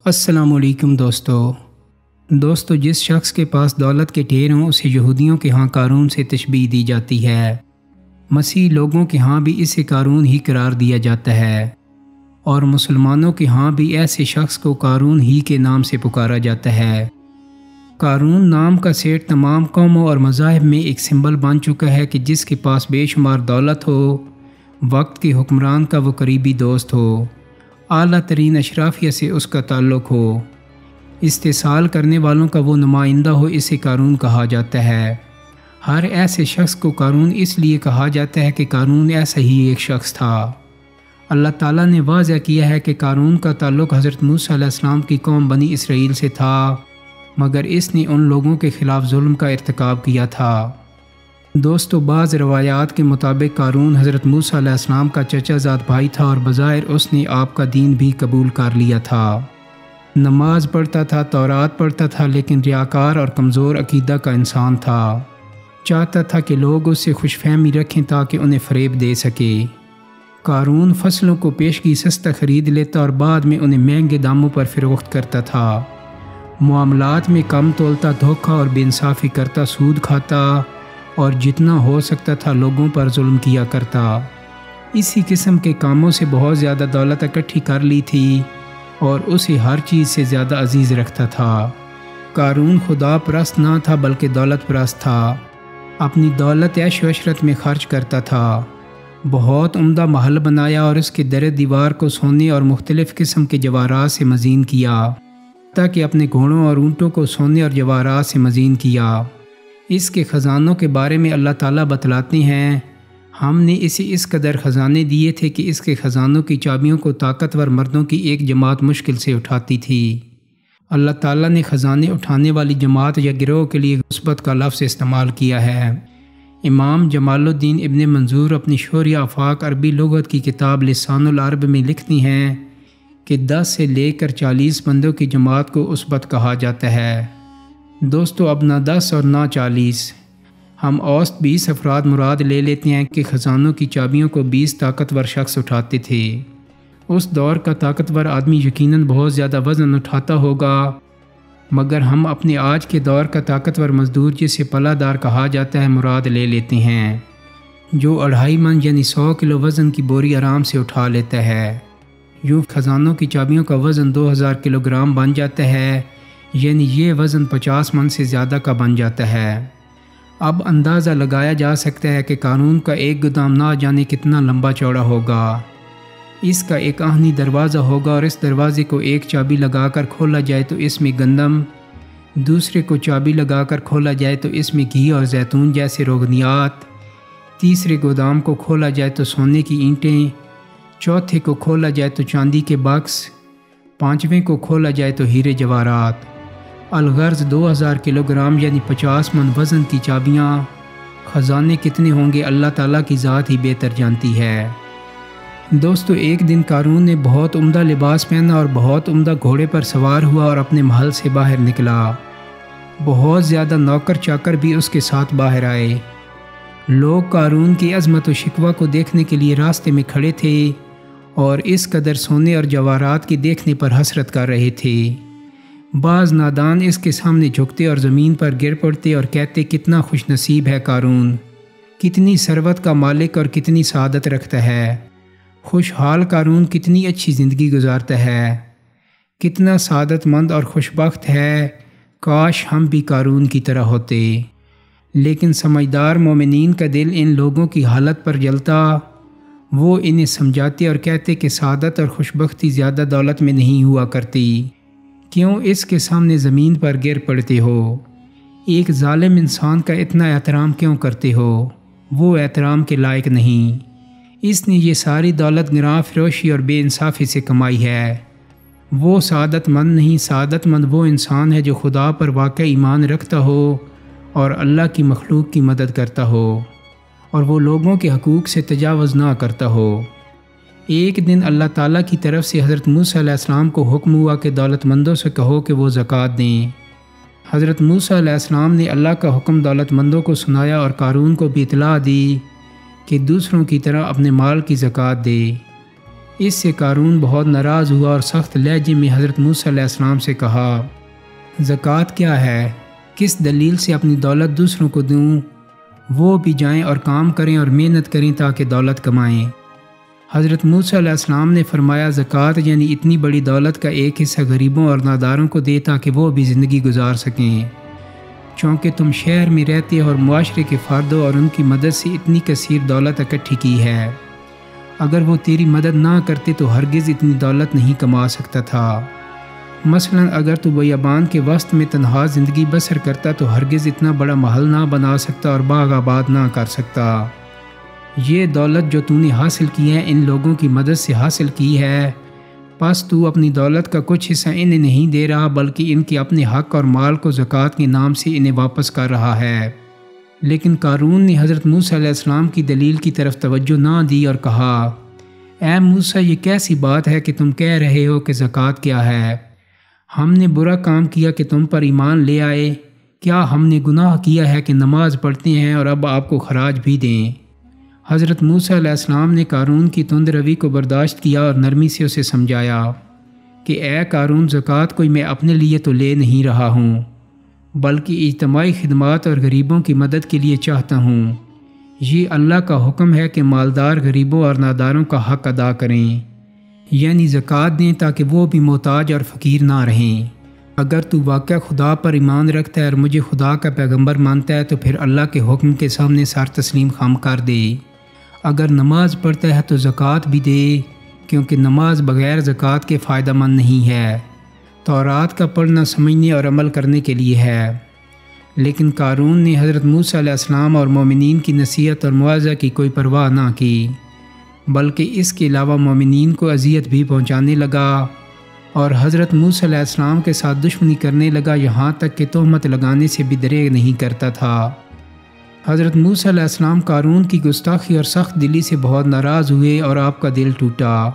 السلام علیکم دوستو جس شخص کے پاس دولت کے ڈھیر ہوں اسے یہودیوں کے ہاں قارون سے تشبیہ دی جاتی ہے۔ مسیحی لوگوں کے ہاں بھی اسے قارون ہی قرار دیا جاتا ہے، اور مسلمانوں کے ہاں بھی ایسے شخص کو قارون ہی کے نام سے پکارا جاتا ہے۔ قارون نام کا سیٹ تمام قوموں اور مذاہب میں ایک سمبل بن چکا ہے کہ جس کے پاس بے شمار دولت ہو، وقت کے حکمران کا وہ قریبی دوست ہو، اعلیٰ ترین اشرافیہ سے اس کا تعلق ہو، استحصال کرنے والوں کا وہ نمائندہ ہو، اسے قارون کہا جاتا ہے۔ ہر ایسے شخص کو قارون اس لیے کہا جاتا ہے کہ قارون ایسا ہی ایک شخص تھا۔ اللہ تعالیٰ نے واضح کیا ہے کہ قارون کا تعلق حضرت موسیٰ علیہ السلام کی قوم بنی اسرائیل سے تھا، مگر اس نے ان لوگوں کے خلاف ظلم کا ارتکاب کیا تھا۔ دوستو بعض روایات کے مطابق قارون حضرت موسیٰ علیہ السلام کا چچا زاد بھائی تھا، اور بظاہر اس نے آپ کا دین بھی قبول کر لیا تھا، نماز پڑھتا تھا، تورات پڑھتا تھا، لیکن ریاکار اور کمزور عقیدہ کا انسان تھا۔ چاہتا تھا کہ لوگ اس سے خوش فہمی رکھیں تاکہ انہیں فریب دے سکے۔ قارون فصلوں کو پیشگی سستا خرید لیتا اور بعد میں انہیں مہنگے داموں پر فروخت کرتا تھا، معاملات میں کم تولتا، دھوکہ اور بے انصافی کرتا، سود کھاتا، اور جتنا ہو سکتا تھا لوگوں پر ظلم کیا کرتا۔ اسی قسم کے کاموں سے بہت زیادہ دولت اکٹھی کر لی تھی اور اسے ہر چیز سے زیادہ عزیز رکھتا تھا۔ قارون خدا پرست نہ تھا بلکہ دولت پرست تھا، اپنی دولت عیش و عشرت میں خرچ کرتا تھا۔ بہت عمدہ محل بنایا اور اس کے در دیوار کو سونے اور مختلف قسم کے جواہرات سے مزین کیا، تاکہ اپنے گھوڑوں اور اونٹوں کو سونے اور جواہرات سے مزین کیا۔ اس کے خزانوں کے بارے میں اللہ تعالیٰ بتلاتے ہیں، ہم نے اسے اس قدر خزانے دیے تھے کہ اس کے خزانوں کی چابیوں کو طاقتور مردوں کی ایک جماعت مشکل سے اٹھاتی تھی۔ اللہ تعالیٰ نے خزانے اٹھانے والی جماعت یا گروہ کے لیے غصبت کا لفظ استعمال کیا ہے۔ امام جمال الدین ابن منظور اپنی شورِ آفاق عربی لغت کی کتاب لسان العرب میں لکھتی ہیں کہ 10 سے لے کر 40 بندوں کی جماعت کو عصبت کہا جاتا ہے۔ دوستو اب نہ 10 اور نہ 40، ہم اوسط 20 افراد مراد لے لیتے ہیں کہ خزانوں کی چابیوں کو 20 طاقتور شخص اٹھاتے تھے۔ اس دور کا طاقتور آدمی یقیناً بہت زیادہ وزن اٹھاتا ہوگا، مگر ہم اپنے آج کے دور کا طاقتور مزدور جسے پلہ دار کہا جاتا ہے مراد لے لیتے ہیں، جو 2.5 من یعنی 100 کلو وزن کی بوری آرام سے اٹھا لیتا ہے۔ یوں خزانوں کی چابیوں کا وزن 2000 کلو گرام بن جاتا ہے، یعنی یہ وزن 50 من سے زیادہ کا بن جاتا ہے۔ اب اندازہ لگایا جا سکتا ہے کہ قارون کا ایک گودام نہ جانے کتنا لمبا چوڑا ہوگا۔ اس کا ایک آہنی دروازہ ہوگا، اور اس دروازے کو ایک چابی لگا کر کھولا جائے تو اس میں گندم، دوسرے کو چابی لگا کر کھولا جائے تو اس میں گھی اور زیتون جیسے روغنیات، تیسرے گودام کو کھولا جائے تو سونے کی اینٹیں، چوتھے کو کھولا جائے تو چاندی کے باکس، پانچویں کو کھولا جائے تو ہیرے جواہرات۔ الغرض 2000 کلو گرام یعنی 50 من وزن کی چابیاں۔ خزانے کتنے ہوں گے اللہ تعالیٰ کی ذات ہی بہتر جانتی ہے۔ دوستو ایک دن قارون نے بہت عمدہ لباس پہنا اور بہت عمدہ گھوڑے پر سوار ہوا اور اپنے محل سے باہر نکلا۔ بہت زیادہ نوکر چاکر بھی اس کے ساتھ باہر آئے۔ لوگ قارون کی عظمت و شکوہ کو دیکھنے کے لیے راستے میں کھڑے تھے اور اس قدر سونے اور جواہرات کے دیکھنے پر حسرت کر رہے تھے۔ بعض نادان اس کے سامنے جھکتے اور زمین پر گر پڑتے اور کہتے کتنا خوش نصیب ہے قارون، کتنی ثروت کا مالک اور کتنی سعادت رکھتا ہے۔ خوشحال قارون کتنی اچھی زندگی گزارتا ہے، کتنا سعادت مند اور خوش بخت ہے، کاش ہم بھی قارون کی طرح ہوتے۔ لیکن سمجھدار مومنین کا دل ان لوگوں کی حالت پر جلتا، وہ انہیں سمجھاتے اور کہتے کہ سعادت اور خوشبختی زیادہ دولت میں نہیں ہوا کرتی، کیوں اس کے سامنے زمین پر گر پڑتے ہو؟ ایک ظالم انسان کا اتنا احترام کیوں کرتے ہو؟ وہ احترام کے لائق نہیں۔ اس نے یہ ساری دولت گراں فروشی اور بے انصافی سے کمائی ہے۔ وہ سعادت مند نہیں، سعادت مند وہ انسان ہے جو خدا پر واقع ایمان رکھتا ہو اور اللہ کی مخلوق کی مدد کرتا ہو، اور وہ لوگوں کے حقوق سے تجاوز نہ کرتا ہو۔ ایک دن اللہ تعالیٰ کی طرف سے حضرت موسیٰ علیہ السلام کو حکم ہوا کہ دولت مندوں سے کہو کہ وہ زکوٰۃ دیں۔ حضرت موسیٰ علیہ السلام نے اللہ کا حکم دولت مندوں کو سنایا اور قارون کو بھی اطلاع دی کہ دوسروں کی طرح اپنے مال کی زکوٰۃ دے۔ اس سے قارون بہت ناراض ہوا اور سخت لہجے میں حضرت موسیٰ علیہ السلام سے کہا، زکوٰۃ کیا ہے؟ کس دلیل سے اپنی دولت دوسروں کو دوں؟ وہ بھی جائیں اور کام کریں اور محنت کریں تاکہ دولت کمائیں۔ حضرت موسیٰ علیہ السلام نے فرمایا، زکوٰۃ یعنی اتنی بڑی دولت کا ایک حصہ غریبوں اور ناداروں کو دے تاکہ وہ بھی زندگی گزار سکیں، چونکہ تم شہر میں رہتے اور معاشرے کے فردوں اور ان کی مدد سے اتنی کثیر دولت اکٹھی کی ہے۔ اگر وہ تیری مدد نہ کرتے تو ہرگز اتنی دولت نہیں کما سکتا تھا۔ مثلا اگر تو بیابان کے وسط میں تنہا زندگی بسر کرتا تو ہرگز اتنا بڑا محل نہ بنا سکتا اور باغ آباد نہ کر سکتا۔ یہ دولت جو تو نے حاصل کی ہے ان لوگوں کی مدد سے حاصل کی ہے، پس تو اپنی دولت کا کچھ حصہ انہیں نہیں دے رہا بلکہ ان کے اپنے حق اور مال کو زکوٰۃ کے نام سے انہیں واپس کر رہا ہے۔ لیکن قارون نے حضرت موسیٰ علیہ السلام کی دلیل کی طرف توجہ نہ دی اور کہا، اے موسیٰ، یہ کیسی بات ہے کہ تم کہہ رہے ہو کہ زکوٰۃ کیا ہے؟ ہم نے برا کام کیا کہ تم پر ایمان لے آئے؟ کیا ہم نے گناہ کیا ہے کہ نماز پڑھتے ہیں اور اب آپ کو خراج بھی دیں؟ حضرت موسیٰ علیہ السلام نے قارون کی تند روی کو برداشت کیا اور نرمی سے اسے سمجھایا کہ اے قارون، زکوٰۃ کوئی میں اپنے لیے تو لے نہیں رہا ہوں بلکہ اجتماعی خدمات اور غریبوں کی مدد کے لیے چاہتا ہوں۔ یہ اللہ کا حکم ہے کہ مالدار غریبوں اور ناداروں کا حق ادا کریں، یعنی زکوٰۃ دیں تاکہ وہ بھی محتاج اور فقیر نہ رہیں۔ اگر تو واقعہ خدا پر ایمان رکھتا ہے اور مجھے خدا کا پیغمبر مانتا ہے تو پھر اللہ کے حکم کے سامنے سر تسلیم خم کر دے۔ اگر نماز پڑھتا ہے تو زکوٰۃ بھی دے، کیونکہ نماز بغیر زکوٰۃ کے فائدہ مند نہیں ہے۔ تورات کا پڑھنا سمجھنے اور عمل کرنے کے لیے ہے۔ لیکن قارون نے حضرت موسیٰ علیہ السلام اور مومنین کی نصیحت اور معاوضہ کی کوئی پرواہ نہ کی، بلکہ اس کے علاوہ مومنین کو اذیت بھی پہنچانے لگا اور حضرت موسیٰ علیہ السلام کے ساتھ دشمنی کرنے لگا، یہاں تک کہ تہمت لگانے سے بھی دریغ نہیں کرتا تھا۔ حضرت موسیٰ علیہ السلام قارون کی گستاخی اور سخت دلی سے بہت ناراض ہوئے اور آپ کا دل ٹوٹا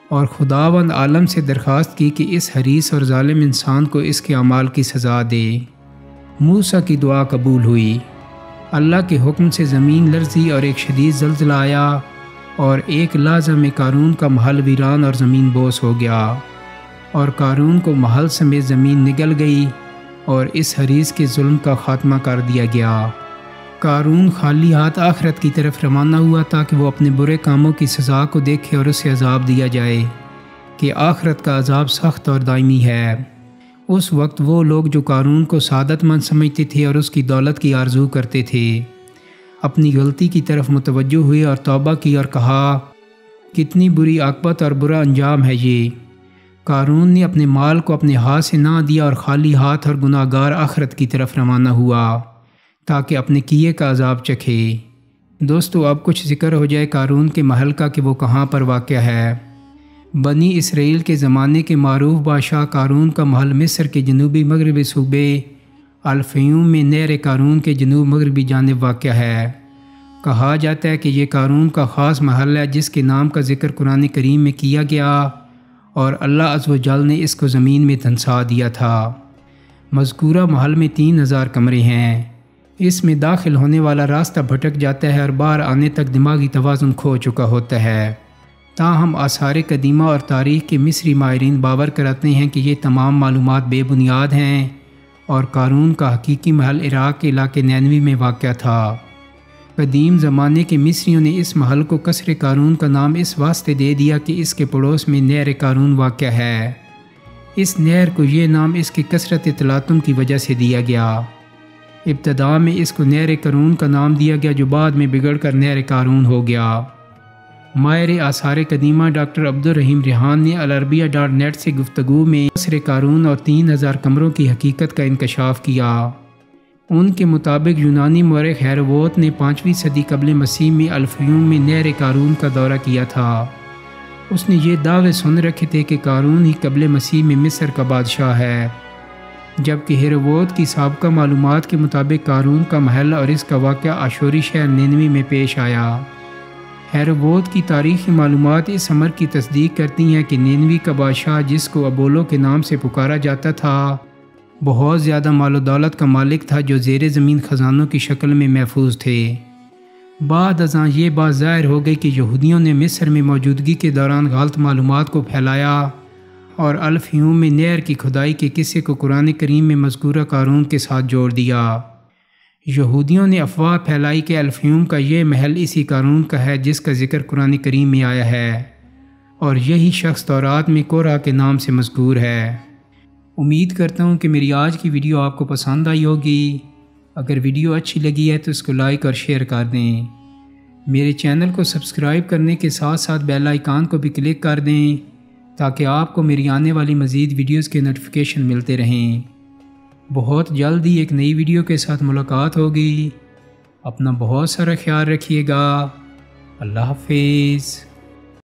اور خداوند عالم سے درخواست کی کہ اس حریص اور ظالم انسان کو اس کے اعمال کی سزا دے۔ موسیٰ کی دعا قبول ہوئی۔ اللہ کے حکم سے زمین لرزی اور ایک شدید زلزلہ آیا اور ایک لحظہ میں قارون کا محل ویران اور زمین بوس ہو گیا اور قارون کو محل سمیت زمین نگل گئی اور اس حریص کے ظلم کا خاتمہ کر دیا گیا۔ قارون خالی ہاتھ آخرت کی طرف روانہ ہوا تاکہ وہ اپنے برے کاموں کی سزا کو دیکھے اور اسے عذاب دیا جائے کہ آخرت کا عذاب سخت اور دائمی ہے۔ اس وقت وہ لوگ جو قارون کو سعادت مند سمجھتے تھے اور اس کی دولت کی آرزو کرتے تھے، اپنی غلطی کی طرف متوجہ ہوئے اور توبہ کی اور کہا، کتنی بری عاقبت اور برا انجام ہے یہ۔ قارون نے اپنے مال کو اپنے ہاتھ سے نہ دیا اور خالی ہاتھ اور گناہ گار آخرت کی طرف روانہ ہوا تاکہ اپنے کیے کا عذاب چکھے۔ دوستو، اب کچھ ذکر ہو جائے قارون کے محل کا کہ وہ کہاں پر واقع ہے۔ بنی اسرائیل کے زمانے کے معروف بادشاہ قارون کا محل مصر کے جنوبی مغربی صوبے الفیوم میں نہر قارون کے جنوب مغربی جانب واقع ہے۔ کہا جاتا ہے کہ یہ قارون کا خاص محل ہے جس کے نام کا ذکر قرآن کریم میں کیا گیا اور اللہ عز و جل نے اس کو زمین میں دھنسا دیا تھا۔ مذکورہ محل میں 3000 کمرے ہیں۔ اس میں داخل ہونے والا راستہ بھٹک جاتا ہے اور باہر آنے تک دماغی توازن کھو چکا ہوتا ہے۔ تاہم آثار قدیمہ اور تاریخ کے مصری ماہرین باور کراتے ہیں کہ یہ تمام معلومات بے بنیاد ہیں اور قارون کا حقیقی محل عراق کے علاقے نینوی میں واقع تھا۔ قدیم زمانے کے مصریوں نے اس محل کو قصر قارون کا نام اس واسطے دے دیا کہ اس کے پڑوس میں نہر قارون واقع ہے۔ اس نہر کو یہ نام اس کی کثرت تلاطم کی وجہ سے دیا گیا۔ ابتدا میں اس کو نہر قارون کا نام دیا گیا جو بعد میں بگڑ کر نہر قارون ہو گیا۔ ماہر آثار قدیمہ ڈاکٹر عبدالرحیم ریحان نے العربیہ.net سے گفتگو میں قصر قارون اور 3000 کمروں کی حقیقت کا انکشاف کیا۔ ان کے مطابق یونانی مورخ ہیرووت نے 5ویں صدی قبل مسیح میں الفیوم میں نہر قارون کا دورہ کیا تھا۔ اس نے یہ دعوے سن رکھے تھے کہ قارون ہی قبل مسیح میں مصر کا بادشاہ ہے، جبکہ ہیرووت کی سابقہ معلومات کے مطابق قارون کا محل اور اس کا واقعہ آشوری شہر نینوی میں پیش آیا۔ ہیرووت کی تاریخی معلومات اس امر کی تصدیق کرتی ہیں کہ نینوی کا بادشاہ، جس کو ابولو کے نام سے پکارا جاتا تھا، بہت زیادہ مال و دولت کا مالک تھا جو زیر زمین خزانوں کی شکل میں محفوظ تھے۔ بعد ازاں یہ بات ظاہر ہو گئی کہ یہودیوں نے مصر میں موجودگی کے دوران غلط معلومات کو پھیلایا اور الفیوم میں نہر کی کھدائی کے قصے کو قرآن کریم میں مذکورہ قارون کے ساتھ جوڑ دیا۔ یہودیوں نے افواہ پھیلائی کہ الفیوم کا یہ محل اسی قارون کا ہے جس کا ذکر قرآن کریم میں آیا ہے، اور یہی شخص تورات میں کورہ کے نام سے مذکور ہے۔ امید کرتا ہوں کہ میری آج کی ویڈیو آپ کو پسند آئی ہوگی۔ اگر ویڈیو اچھی لگی ہے تو اس کو لائک اور شیئر کر دیں۔ میرے چینل کو سبسکرائب کرنے کے ساتھ ساتھ بیل آئیکن کو بھی کلک کر دیں تاکہ آپ کو میری آنے والی مزید ویڈیوز کے نوٹیفیکیشن ملتے رہیں۔ بہت جلد ہی ایک نئی ویڈیو کے ساتھ ملاقات ہوگی۔ اپنا بہت سارا خیال رکھیے گا۔ اللہ حافظ۔